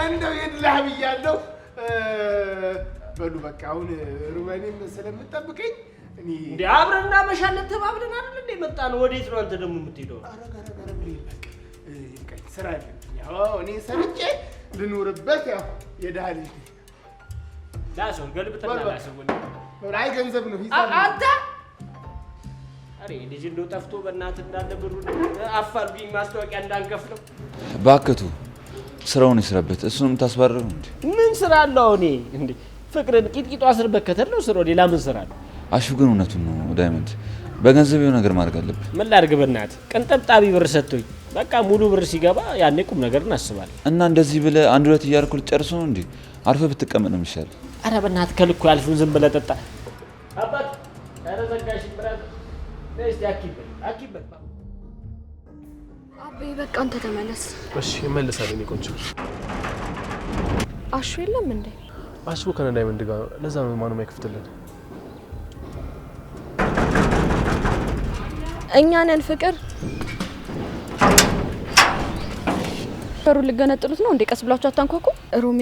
እንደው የድላህ ብያለሁ። በሉ በቃ አሁን ሩበኔም ስለምጠብቀኝ እንዴ አብረን እናመሻለን ተባብለን አይደል እንዴ መጣ ነው። ወዴት ነው አንተ ደግሞ የምትሄደው? ስራ ያው እኔ ሰርቼ ልኑርበት። ያው የድሃ ልጅ ዳሰው ገልብተና ዳሰው አይ ገንዘብ ነው ሂሳብ አንተ አሬ ልጅ እንደው ጠፍቶ በእናትህ እንዳለ ብሩ አፋልጉኝ ማስታወቂያ እንዳንከፍለው። ባከቱ ስራውን ይስራበት። እሱንም ታስባረሩ እንዴ? ምን ስራ አለው እኔ እንዴ? ፍቅርን ቂጥቂጧ ስር በከተል ነው ስራው። ሌላ ምን ስራ አለው? አሹ ግን እውነቱን ነው ዳይመንድ። በገንዘብ የሆነ ነገር ማድረግ አለብህ። ምን ላድርግ በእናትህ? ቅንጥብጣቢ ብር ሰጥቶኝ በቃ ሙሉ ብር ሲገባ ያኔ ቁም ነገር እናስባለን። እና እንደዚህ ብለህ አንድ ሁለት እያልኩ ልጨርሱ ነው እንዴ? አርፈህ ብትቀመጥ ነው የሚሻለው። ኧረ በእናትህ ከልኩ ያልፉን ዝም ብለህ ጠጣ። አባት ኧረ ዘጋሽ ብራት ነስቲ አኪበት አቤ በቃ አንተ ተመለስ። እሺ እመለሳለሁ። እኔ ቆንጆ አሹ የለም እንዴ? አሹ ከነ ዳይመንድ ጋር ነው። ለዛ ነው ማንም አይከፍትልን። እኛ ነን ፍቅር። በሩ ልገነጥሉት ነው እንዴ? ቀስ ብላችሁ አታንኳኩ። ሮሚ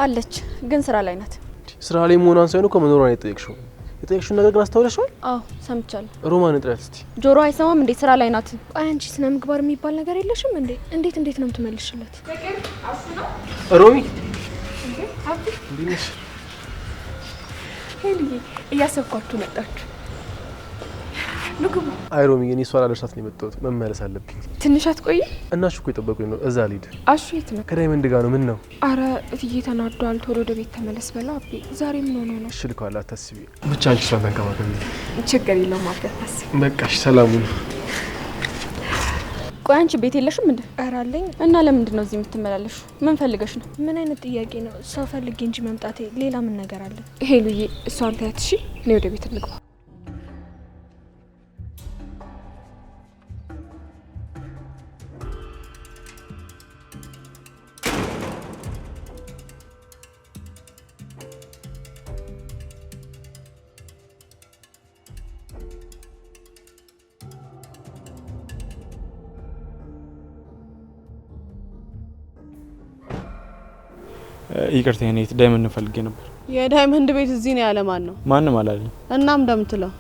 አለች ግን ስራ ላይ ናት። ስራ ላይ መሆኗን ሳይሆን እኮ መኖሯን የጠየቅሽው ነገር ግን አስተውለሽዋል? አዎ ሰምቻለሁ። ሮማን ጥራት እስቲ ጆሮ አይሰማም እንዴ? ስራ ላይ ናት። አይ አንቺ ስነ ምግባር የሚባል ነገር የለሽም እንዴ? እንዴት ነው የምትመልሽለት? ፍቅር አሹ ነው ሮሚ እንዴ? አቢ እንዴ ነሽ? ሄልዬ እያሰብኳችሁ መጣችሁ። ልግቡ። አይ ሮሚ እኔ ሷላ ለርሳት ነው የመጣሁት። መመለስ አለብኝ። ትንሽ አትቆይ? እናሽ እኮ የጠበቁኝ ነው። እዛ ልሂድ። አሹ የት ነው? ከዳይመንድ ጋር ነው። ምን ነው? አረ እትዬ ተናዷል። ቶሎ ወደ ቤት ተመለስ በለው። አቢ ዛሬ ምን ሆኖ ነው? እሺ ልኳላ። አታስቢ። ብቻ አንቺ እሷን ተንከባከቢ። ችግር የለውም አታስቢ። በቃ እሺ ሰላሙን። ቆይ አንቺ ቤት የለሽም እንዴ? ኧረ አለኝ። እና ለምንድን ነው እዚህ የምትመላለሹ? ምን ፈልገሽ ነው? ምን አይነት ጥያቄ ነው? ሰው ፈልጌ እንጂ መምጣቴ ሌላ ምን ነገር አለ? ሄሉዬ እሷን ታያት። እሺ እኔ ወደ ቤት እንግባ። ይቅርታ እኔ ዳይመንድ ፈልጌ ነበር። የዳይመንድ ቤት እዚህ ነው ያለ ማን ነው? ማንም አላለኝ። እናም እንደምትለው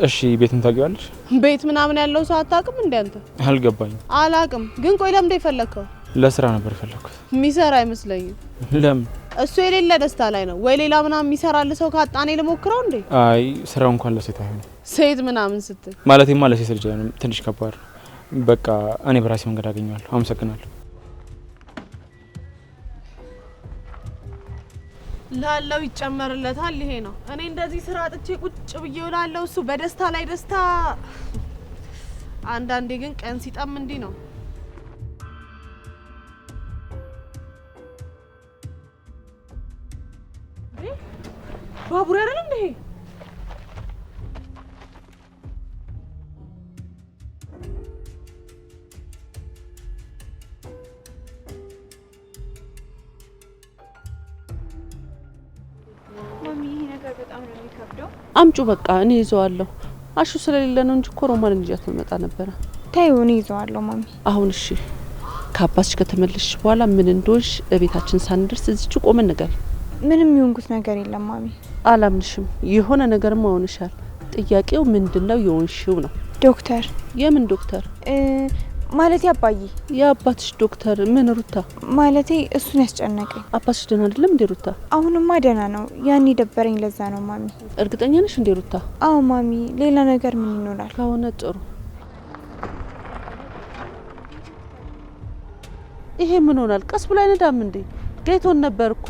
እሺ ቤቱን ታውቂዋለሽ? ቤት ምናምን ያለው ሰው አታውቅም እንዴ አንተ? አልገባኝም። አላውቅም ግን ቆይ ለምን የፈለከው? ለስራ ነበር የፈለኩት። የሚሰራ አይመስለኝም። ለምን? እሱ የሌለ ደስታ ላይ ነው ወይ ሌላ ምናምን የሚሰራል ሰው ካጣኔ ልሞክረው እንዴ? አይ ስራው እንኳን ለሴት አይሆንም። ሴት ምናምን ስትል ማለቴማ ለሴት ልጅ አይሆንም። ትንሽ ከባድ። በቃ እኔ በራሴ መንገድ አገኘዋለሁ። አመሰግናለሁ። ላለው ይጨመርለታል። ይሄ ነው እኔ እንደዚህ ስራ አጥቼ ቁጭ ብዬ እውላለሁ። እሱ በደስታ ላይ ደስታ። አንዳንዴ ግን ቀን ሲጠም እንዲህ ነው። ባቡር አይደለም እንዴ? ማሚ ይሄ ነገር በጣም ነው የሚከብደው። አምጩ በቃ እኔ ይዘዋለሁ። አሹ ስለሌለ ነው እንጂ እኮ ሮማን ልጃት መጣ ነበረ። ታዩ እኔ ይዘዋለሁ ማሚ። አሁን እሺ ከአባትሽ ከተመለስሽ በኋላ ምን እንደሆንሽ እቤታችን ሳንደርስ እዚች ቆመን ነገር ምንም የሆንኩት ነገር የለም ማሚ። አላምንሽም። የሆነ ነገርማ ሆንሻል። ጥያቄው ምንድነው የሆንሽው ነው? ዶክተር። የምን ዶክተር? ማለቴ አባዬ። የአባትሽ ዶክተር ምን ሩታ? ማለቴ እሱን ያስጨነቀኝ። አባትሽ ደህና አይደለም እንዴ ሩታ? አሁንማ ደህና ነው። ያኔ ደበረኝ ለዛ ነው ማሚ። እርግጠኛ ነሽ እንዴ ሩታ? አዎ ማሚ። ሌላ ነገር ምን ይኖራል? ከሆነ ጥሩ። ይሄ ምን ሆናል? ቀስ ብሎ አይነዳም እንዴ? ጌቶን ነበርኩ።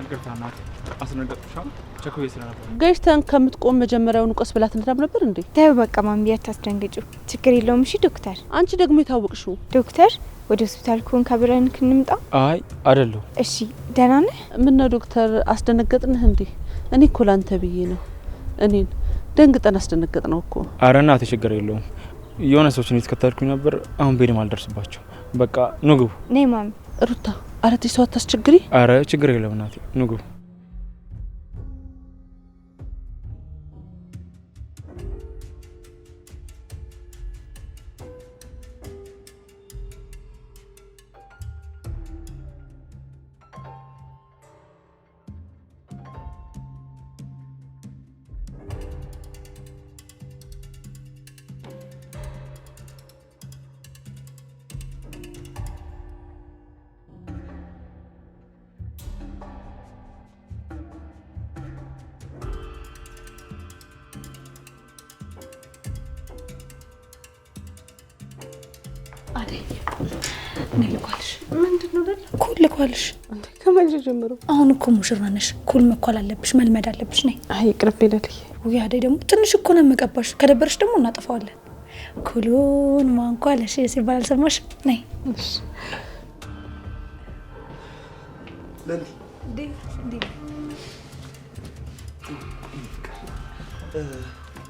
ይቅርታናት አስነገጥኩሻል። ቸኮዬ ስለነበር ገሽተን ከምትቆም መጀመሪያውኑ ቀስ ብላ ትነዳም ነበር እንዴ? ተው በቃ ማሚ አታስደንግጩ። ችግር የለውም እሺ ዶክተር። አንቺ ደግሞ የታወቅሽው ዶክተር ወደ ሆስፒታል ኮን ከብረን ክንምጣ? አይ አይደለም። እሺ ደህና ነህ? ምን ነው ዶክተር አስደነገጥንህ እንዴ? እኔ እኮ ላንተ ብዬ ነው። እኔን ደንግጠን አስደነገጥ ነው እኮ። አረ እናቴ ችግር የለውም። የሆነ ሰዎችን እየተከታተልኩኝ ነበር። አሁን ቤድም አልደርስባቸው። በቃ ኑ ግቡ። ነይ ማሚ። ሩታ አረቲ ሰው አታስቸግሪ። አረ ችግር የለም እናቴ ኑ ግቡ። አደይ ነይ ልኳልሽ። ምንድነው ደል? ኩል ልኳልሽ። እንዴ ከመቼ ጀምሮ? አሁን እኮ ሙሽራ ነሽ። ኩል መኳል አለብሽ፣ መልመድ አለብሽ። ነይ። አይ ቅርብ ይደልይ። ወይ አደይ ደግሞ ትንሽ እኮ ነው መቀባሽ። ከደበረሽ ደግሞ እናጠፋዋለን። ኩሉን ማንኳለሽ ሲባል አልሰማሽ? ነይ። እሺ ለሊ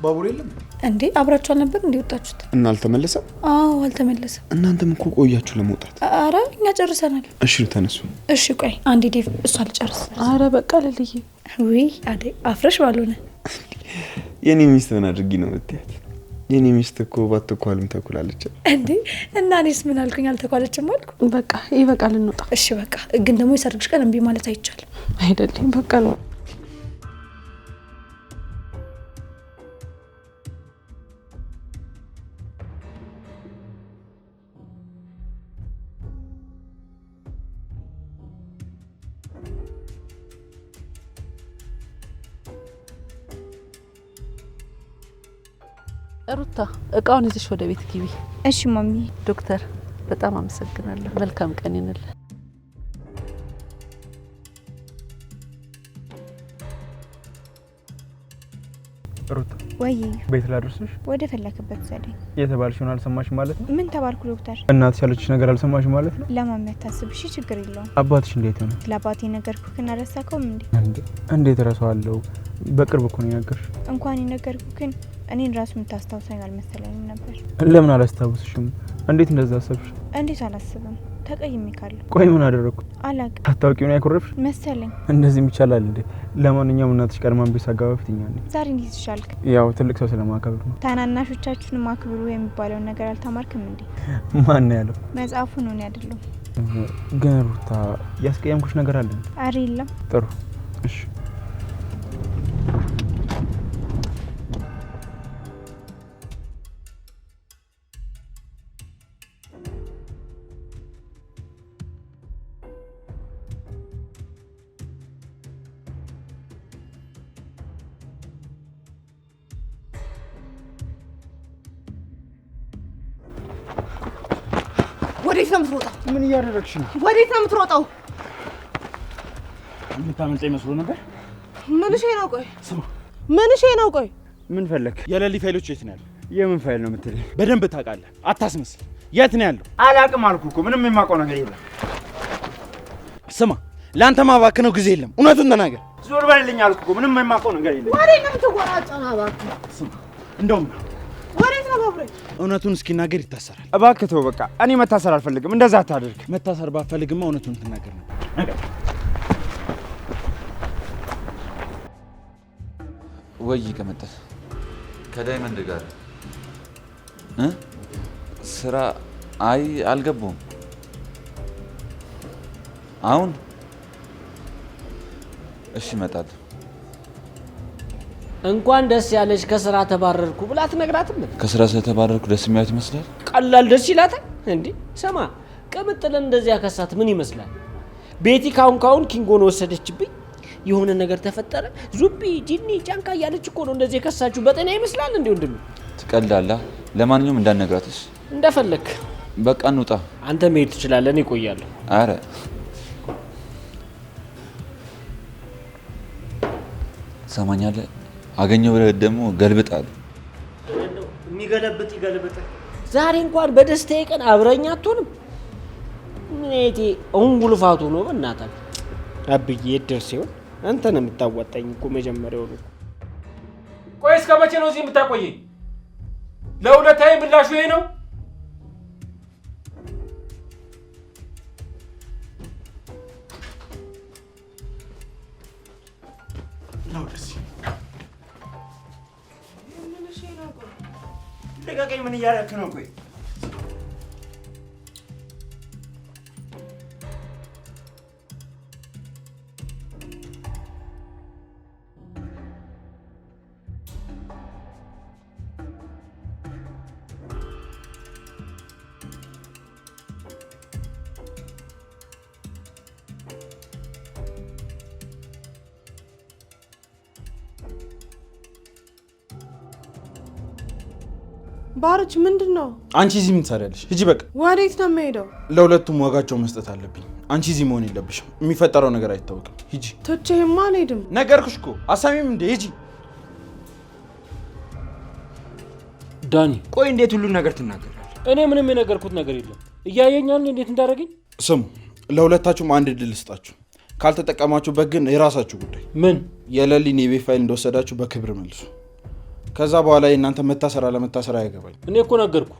ባቡር የለም እንዴ? አብራችሁ አልነበር እንዴ ወጣችሁት? እና አልተመለሰም? አዎ አልተመለሰም። እናንተም እኮ ቆያችሁ ለመውጣት። አረ እኛ ጨርሰናል። እሺ ተነሱ። እሺ ቆይ አንዴ ዴቭ እሷ ልጨርስ። አረ በቃ ለልዬ። ወይ አደይ አፍረሽ ባልሆነ የኔ ሚስት ምን አድርጊ ነው የምትያት? የኔ ሚስት እኮ ባትኳልም ተኩላለች እንዴ። እና እኔስ ምን አልኩኝ? አልተኳለችም አልኩ። በቃ ይበቃል እንውጣ። እሺ በቃ ግን ደግሞ የሰርግሽ ቀን እምቢ ማለት አይቻልም አይደለም? በቃ ነው። ሩታ እቃውን ይዘሽ ወደ ቤት ግቢ። እሺ ማሚ። ዶክተር በጣም አመሰግናለሁ። መልካም ቀን ይሁንልህ። ሩታ ወይ ቤት ላድርስሽ? ወደ ፈለክበት ዘዴ። የተባልሽውን አልሰማሽም ማለት ነው? ምን ተባልኩ ዶክተር? እናትሽ ያለችሽ ነገር አልሰማሽም ማለት ነው? ለማሚ አታስብ እሺ፣ ችግር የለውም። አባትሽ እንዴት ነው? ለአባቴ ነገርኩህን አረሳከውም እንዴ? እንዴት እረሳዋለሁ? በቅርብ እኮ ነው የነገርሽ። እንኳን የነገርኩህን እኔን ራሱ የምታስታውሰኝ አልመሰለኝም ነበር። ለምን አላስታውስሽም? እንዴት እንደዛ አሰብሽ? እንዴት አላስብም? ተቀይሜ ካለሁ። ቆይ ምን አደረኩ? አላውቅም። አታውቂው ነው ያኮረፍሽ መሰለኝ። እንደዚህም ይቻላል እንዴ? ለማንኛውም እናትሽ ቀድማን ቤት ሳገባ በፊት እኛ ነን። ዛሬ እንዴት ይሻልክ? ያው ትልቅ ሰው ስለማከብር ነው። ታናናሾቻችሁን ማክብሩ የሚባለውን ነገር አልተማርክም እንዴ? ማን ነው ያለው? መጽሐፉ ነው አይደለም። ግን ሩታ ያስቀየምኩሽ ነገር አለ? አረ የለም። ጥሩ እሺ። ወዴት ነው የምትሮጠው? ምን እያደረግሽ ነው? ወዴት ነው የምትሮጠው? የምታመልጠኝ መስሎ ነበር። ምንሽ ነው? ቆይ ስማ፣ ምንሽ ነው? ቆይ ምን ፈለክ? የሌሊ ፋይሎች የት ነው ያለው? የምን ፋይል ነው የምትለኝ? በደንብ ታውቃለህ፣ አታስመስል። የት ነው ያለው? አላውቅም አልኩህ እኮ። ምንም የማውቀው ነገር የለም። ስማ፣ ለአንተ ማባክነው ጊዜ የለም። እውነቱን ተናገር። ዞር በልልኝ አልኩህ እኮ። ምንም የማውቀው ነገር የለም። ወዴት ነው የምትወራጨው? እባክህ ስማ፣ እንደውም ወዴት ነው ባብሬ? እውነቱን እስኪናገር ይታሰራል። እባክህ ተው በቃ። እኔ መታሰር አልፈልግም። እንደዛ አታድርግ። መታሰር ባፈልግማ እውነቱን ትናገር ነበር። ወይ ከመጣ ከዳይመንድ ጋር ስራ አይ አልገባም። አሁን እሺ እመጣለሁ። እንኳን ደስ ያለሽ ከስራ ተባረርኩ ብላ ትነግራትም። ከስራ ስለተባረርኩ ደስ የሚያት ይመስላል? ቀላል ደስ ይላታል እንዴ? ሰማ ቅምጥልን እንደዚያ ከሳት ምን ይመስላል? ቤቲ ካሁን ኪንጎን ወሰደችብኝ፣ የሆነ ነገር ተፈጠረ፣ ዙቢ ጂኒ ጫንካ እያለች እኮ ነው እንደዚህ ከሳችሁ። በጤና ይመስላል እንዴ ወንድም? ትቀልዳለህ። ለማንኛውም እንዳትነግራትሽ። እንደፈለክ በቃ እንውጣ። አንተ መሄድ ትችላለህ፣ እኔ እቆያለሁ። አረ ሰማኛለህ፣ አገኘው ብለህ ደግሞ ገልብጣል። የሚገለብጥ ይገልብጥ። ዛሬ እንኳን በደስታዬ ቀን አብረኛ አትሆንም? ምኔቴ እንጉልፋቱ ነው በእናትህ። አብዬ ደርስ ይሆን? አንተ ነው የምታዋጣኝ እኮ መጀመሪያው ነው። ቆይ እስከ መቼ ነው እዚህ የምታቆየኝ? ለውለታዬ ምላሹ ይሄ ነው? ልቀቀኝ። ምን እያደረክ ነው? ቆይ ባርች ምንድን ነው? አንቺ እዚህ ምን ትሰሪያለሽ? ሂጂ በቃ። ወዴት ነው የምሄደው? ለሁለቱም ዋጋቸው መስጠት አለብኝ። አንቺ እዚህ መሆን የለብሽም። የሚፈጠረው ነገር አይታወቅም። ሂጂ። ትቼህማ አልሄድም። ነገርኩሽ እኮ አሳሚም እንደ ሂጂ። ዳኒ ቆይ እንዴት ሁሉን ነገር ትናገራለህ? እኔ ምንም የነገርኩት ነገር የለም። እያየኛል እንዴት እንዳደረገኝ። ስሙ፣ ለሁለታችሁም አንድ እድል ልስጣችሁ። ካልተጠቀማችሁበት ግን የራሳችሁ ጉዳይ። ምን? የለሊን የቤት ፋይል እንደወሰዳችሁ በክብር መልሱ። ከዛ በኋላ የእናንተ መታሰር አለመታሰር አያገባኝ። እኔ እኮ ነገርኩ።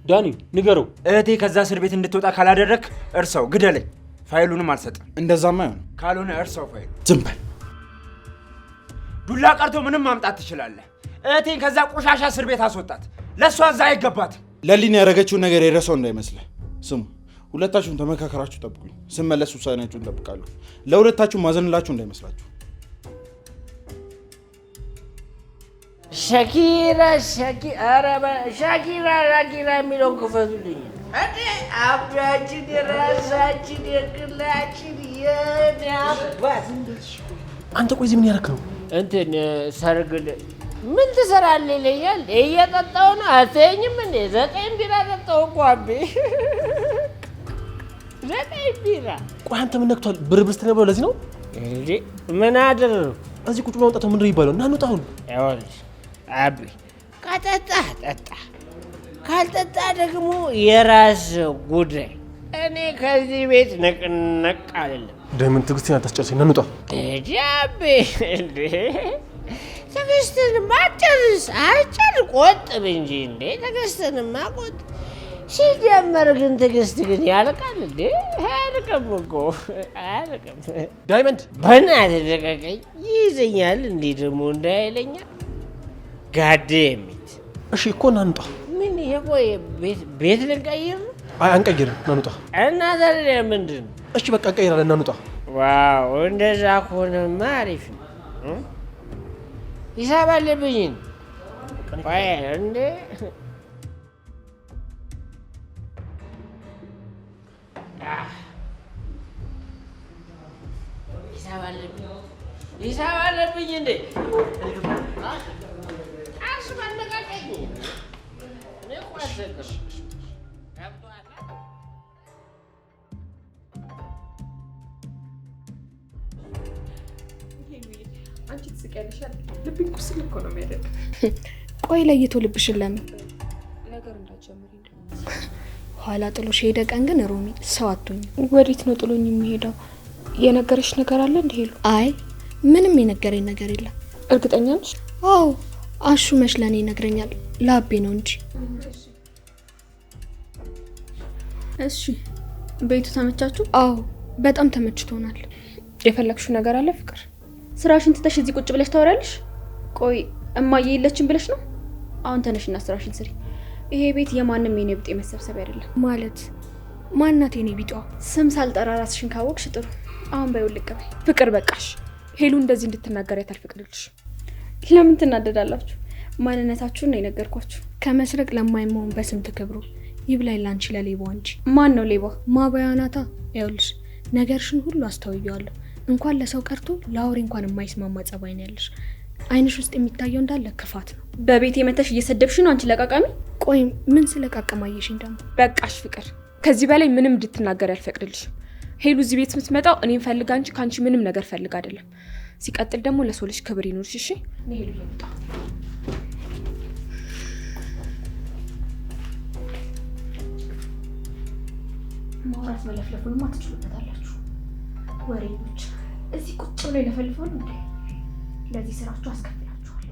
ዳኒ ንገረው። እህቴ ከዛ እስር ቤት እንድትወጣ ካላደረክ እርሳው፣ ግደለኝ። ፋይሉንም አልሰጥም። እንደዛማ አይሆንም። ካልሆነ እርሳው ፋይሉ። ዝም በል። ዱላ ቀርቶ ምንም ማምጣት ትችላለህ። እህቴን ከዛ ቆሻሻ እስር ቤት አስወጣት። ለእሷ እዛ አይገባትም። ለሊን ያደረገችውን ነገር የረሳው እንዳይመስልህ። ስሙ፣ ሁለታችሁም ተመካከራችሁ ጠብቁኝ። ስመለስ ውሳኔያችሁን ጠብቃለሁ። ለሁለታችሁ ማዘንላችሁ እንዳይመስላችሁ። ሻኪራ የሚለውን ክፈቱልኝ። አባችን የራሳችን የግላችን የኔ አባት። አንተ ቆይ እዚህ ምን ያደረክ ነው? እንትን ሰርግል ምን ትሰራለህ ይለኛል። እየጠጣሁ ነው። አትተኝም እንዴ? 9 ቢራ ጠጣሁ እኮ አቤ፣ 9 ቢራ። ቆይ አንተ ምን ነክቷል? ብርብር ስትል ነበር። ለዚህ ነው እንዴ? ምን አደረግኩ? እዚህ ቁጭ ብሎ መውጣቱ ምንድን ነው የሚባለው? እና እንውጣ አሁን። ይኸውልሽ አቤ፣ ከጠጣህ ጠጣ፣ ካልጠጣ ደግሞ የራስ ጉዳይ። እኔ ከዚህ ቤት ነቅነቅ አይደለም። ዳይመንድ ትዕግስትን አታስጨርሰኝ። እና እንውጣ። አቤ እንዴ ትዕግስትንማ አጨር ቆጥብ እንጂ እንዴ! ትዕግስትንማ ቆጥብ። ሲጀመር ግን ትዕግስት ግን ያልቃል እንዴ? አያልቅም እኮ አያልቅም። ዳይመንድ በእናትህ ልቀቀኝ፣ ይይዘኛል እንዴ ደግሞ እንዳይለኛል። ጋዴሚት። እሺ እኮ እና እንውጣ። ምን የቆየ ቤት ልንቀይር ነው? አይ አንቀይርም፣ እና እንውጣ። እና ታዲያ ምንድን ነው? እሺ በቃ እንቀይራለን፣ እና እንውጣ። ዋው እንደዛ ከሆነማ አሪፍ ነው። ሂሳብ አለብኝ። ቆይ እንዴ ሂሳብ አለብኝ እንዴ? አስመለቀቀኝ። እኔ እኮ አልሰጥም። አንቺ ትስቂያለሽ አይደል? ልብኝ ቁስል እኮ ነው የሚያደርግ። ቆይ ለይቶ ልብሽን ለምን ነገር እንዳትጀምሪ ኋላ ጥሎሽ ሄደ ቀን ግን ሮሚ ሰው አትሆኝ። ወዴት ነው ጥሎኝ የሚሄደው? የነገረሽ ነገር አለ እንዴ? ሄሉ አይ ምንም የነገረኝ ነገር የለም። እርግጠኛ ነሽ? አዎ አሹ መች ለኔ ይነግረኛል፣ ላቤ ነው እንጂ። እሺ ቤቱ ተመቻችሁ? አዎ በጣም ተመችቶናል። የፈለግሽው ነገር አለ ፍቅር? ስራሽን ትተሽ እዚህ ቁጭ ብለሽ ታወሪያለሽ? ቆይ እማዬ የለችም ብለሽ ነው? አሁን ተነሽና ስራሽን ስሪ። ይሄ ቤት የማንም የኔ ብጤ መሰብሰብ አይደለም። ማለት ማናት የኔ ቢጧ? ስም ሳልጠራ ራስሽን ካወቅሽ ጥሩ። አሁን በይውልቅ በይ። ፍቅር በቃሽ። ሄሉ እንደዚህ እንድትናገሪያት አልፈቅድልሽም። ለምን ትናደዳላችሁ? ማንነታችሁን ነው የነገርኳችሁ። ከመስረቅ ለማይመውን በስንት ክብሩ ይብላኝ ላንቺ ለሌባው እንጂ። ማን ነው ሌባ? ማባያ ናታ። ይኸውልሽ ነገርሽን ሁሉ አስተውያለሁ። እንኳን ለሰው ቀርቶ ለአውሬ እንኳን የማይስማማ ጸባይ ነው ያለሽ። አይንሽ ውስጥ የሚታየው እንዳለ ክፋት ነው። በቤቴ መተሽ እየሰደብሽ ነው አንቺ ለቃቃሚ። ቆይ ምን ስለቃቀማየሽኝ ደግሞ? በቃሽ ፍቅር፣ ከዚህ በላይ ምንም እንድትናገር አልፈቅድልሽም። ሄሉ እዚህ ቤት የምትመጣው እኔን ፈልጋ እንጂ ከአንቺ ምንም ነገር ፈልጋ አይደለም። ሲቀጥል ደግሞ ለሰው ልጅ ክብር ይኖርሽ እሺ? እኔ ሄሉ ልምጣ። ማውራት መለፍለፉንማ ትችሉበታላችሁ። ወሬኞች እዚህ ቁጭ ብለው ይለፈልፋሉ እንዴ? ለዚህ ስራችሁ አስከፍላችኋል።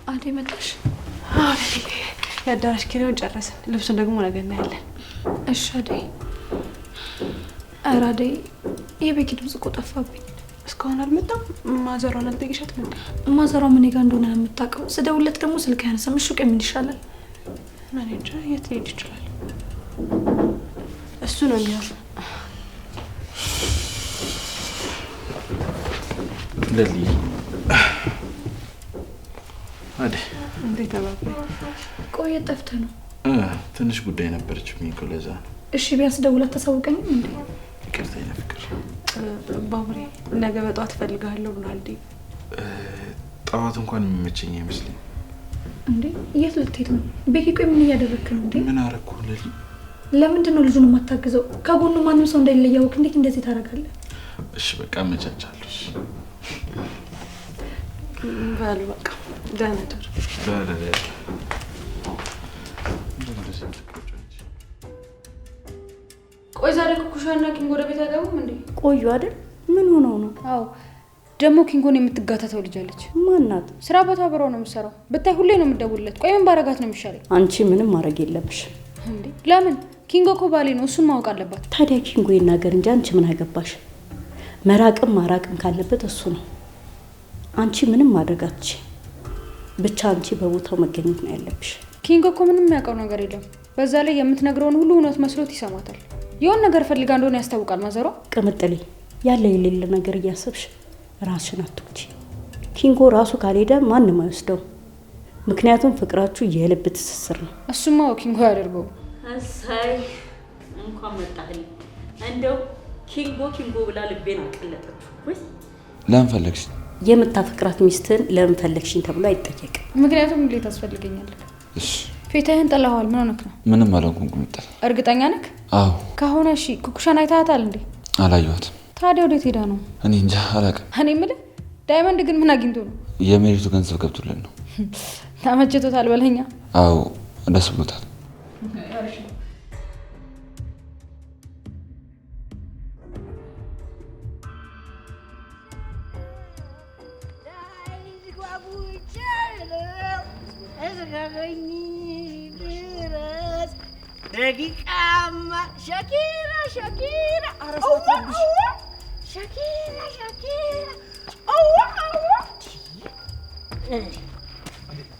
አዴ መጣሽ? የአዳራሽ ኪራዩን ጨረስን። ልብሱን ደግሞ ነገ እናያለን። እሺ አዴ። ኧረ አዴ የቤኪ ድምፅ እኮ ጠፋብኝ። እስካሁን አልመጣም። ማዘሯን አልጠየቅሻትም እንዴ? ማዘሯ ምን ጋር እንደሆነ ነው የምታውቀው። ስደውልለት ደግሞ ስልክ አያነሳም። እሺ ምን ይሻላል? እኔ እንጃ የት ሊሄድ ይችላል። እሱ ነው የሚሆነው። ለሊ አዴ እንዴት ተባባይ? ቆይ ጠፍተህ ነው? ትንሽ ጉዳይ ነበረች ሚኮ ለዛ ነው። እሺ ቢያንስ ደውላት ታሳውቀኝም እንዴ? ይቅርታ የኔ ፍቅር። ባቡሬ ነገ በጠዋት እፈልግሃለሁ ብሏል። ጠዋት እንኳን የሚመቸኝ አይመስለኝም። እንዴ የት ልትሄድ ነው? ቤኪ ቆይ ምን እያደረግክ ነው እንዴ? ምን አደረኩ ለሊ? ለምንድን ነው ልጁን የማታግዘው? ከጎኑ ማንም ሰው እንደሌለ እያወቅ እንዴት እንደዚህ ታደርጋለህ? እሺ በቃ አመቻቻለሁ። በል በቃ ደህና ደር። ቆይ ዛሬ ኩኩሻና ኪንጎ ወደ ቤት አይገቡም እንዴ? ቆዩ አይደል? ምን ሆነው ነው? አዎ ደግሞ ኪንጎን የምትጋታተው ልጅ አለች። ማናት? ስራ ቦታ አብረው ነው የምትሰራው። ብታይ ሁሌ ነው የምትደውልለት። ቆይ ምን ባረጋት ነው የሚሻለው? አንቺ ምንም ማድረግ የለብሽ እንዴ። ለምን? ኪንጎ እኮ ባሌ ነው፣ እሱን ማወቅ አለባት። ታዲያ ኪንጎ ይናገር እንጂ አንቺ ምን አገባሽ? መራቅም ማራቅም ካለበት እሱ ነው። አንቺ ምንም ማድረግ አትችይ። ብቻ አንቺ በቦታው መገኘት ነው ያለብሽ። ኪንጎ እኮ ምንም የሚያውቀው ነገር የለም። በዛ ላይ የምትነግረውን ሁሉ እውነት መስሎት ይሰማታል። የሆነ ነገር ፈልጋ እንደሆነ ያስታውቃል። ማዘሯ ቅምጥሌ፣ ያለ የሌለ ነገር እያሰብሽ ራስሽን አትውጪ። ኪንጎ ራሱ ካልሄደ ማንም አይወስደው። ምክንያቱም ፍቅራችሁ የልብ ትስስር ነው። እሱማ ኪንጎ ያደርገው። እሰይ እንኳን መጣልኝ። እንደው ኪንጎ ብላ ልቤን አቀለጠችው። ወይ ለምን ፈለግሽ? የምታፈቅራት ሚስትን ለምን ፈለግሽኝ ተብሎ አይጠየቅም። ምክንያቱም እንዴት ታስፈልገኛለህ? እሺ ፊትህን ጥለኸዋል። ምን ሆነክ ነው? ምንም አላልኩም ቁምጣ። እርግጠኛ ነክ? አዎ ከሆነ እሺ። ኩኩሻን አይተሃታል እንዴ? አላየኋትም። ታዲያ ወዴት ሄዳ ነው? እኔ እንጃ አላውቅም። እኔ የምልህ ዳይመንድ ግን ምን አግኝቶ ነው? የሜሪቱ ገንዘብ ገብቶልን ነው። ተመችቶታል በለኛ። አዎ ደስ ብሎታል። ደቂቃማ ሸኪራ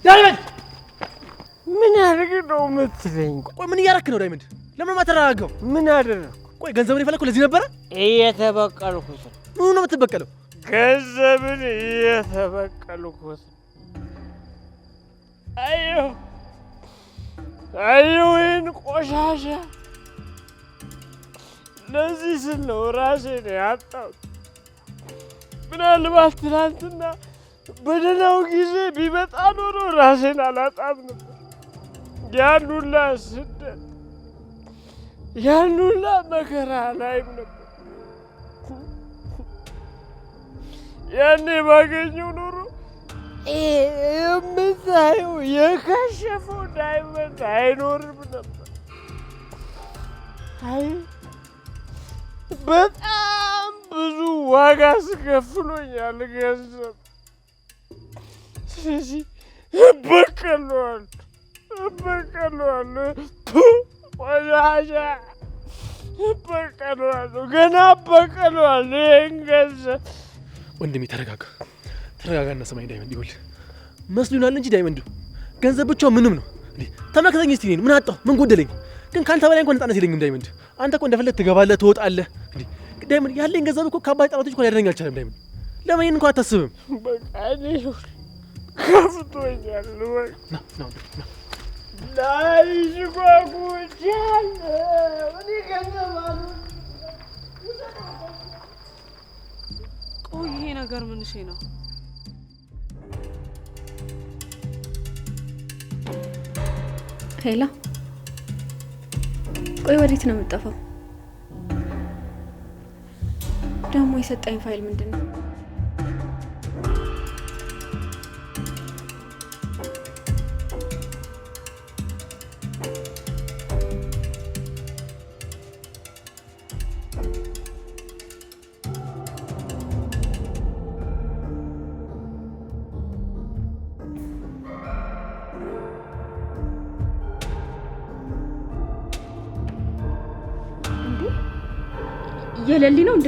ዳይመንድ ምን ያደርግ ነው የምትለኝ? ቆይ ምን እያደረክ ነው ዳይመንድ? ለምን ማተረጋጋው? ምን አደረኩ? ቆይ ገንዘብን የፈለኩ ለዚህ ነበረ? እየተበቀልኩት። ምን ነው የምትበቀለው? ገንዘብን እየተበቀልኩት። ይህን ቆሻሻ ለዚህ ስል ነው ራሴን ያጣሁት። ምናልባት ትናንትና በደህናው ጊዜ ቢመጣ ኖሮ ራሴን አላጣም ነበር። ያን ሁላ ስደት፣ ያን ሁላ መከራ ላይም ነበር። ያኔ ባገኘው ኖሮ የምታየው የከሸፈው ዳይመንድ አይኖርም ነበር። አይ በጣም ብዙ ዋጋ አስከፍሎኛል ገንዘብ። ስለዚህ እበቀለዋለሁ። ቆሻሻ በቀለዋለሁ፣ ገና በቀለዋለሁ። ይሄን ገንዘብ ወንድሜ ተረጋጋ፣ ተረጋጋና ስማኝ ዳይመንድ። ይኸውልህ መስሎናል እንጂ ዳይመንድ ገንዘብ ብቻው ምንም ነው እንዴ? ተመልከተኝ እስቲ እኔን ምን አጣሁ? ምን ጎደለኝ? ግን ካንተ በላይ እንኳን ነፃነት የለኝም ዳይመንድ። አንተ እኮ እንደፈለግ ትገባለህ ትወጣለህ እንዴ? ዳይመንድ ያለኝ ገንዘብ እኮ ከባድ ጠላቶች እንኳን ያደረኝ አልቻለም ዳይመንድ። ለምን ይሄን እንኳን አታስብም? በቃ እኔ ከፍቶኛል። ና ላይሽ ጓጉቻለሁ። እኔ ገንዘብ አሉ። ቆይ ይሄ ነገር ምንሽ ነው? ሄላ፣ ቆይ ወዴት ነው የምጠፋው? ደግሞ የሰጠኝ ፋይል ምንድን ነው? የሌሊ ነው እንዴ?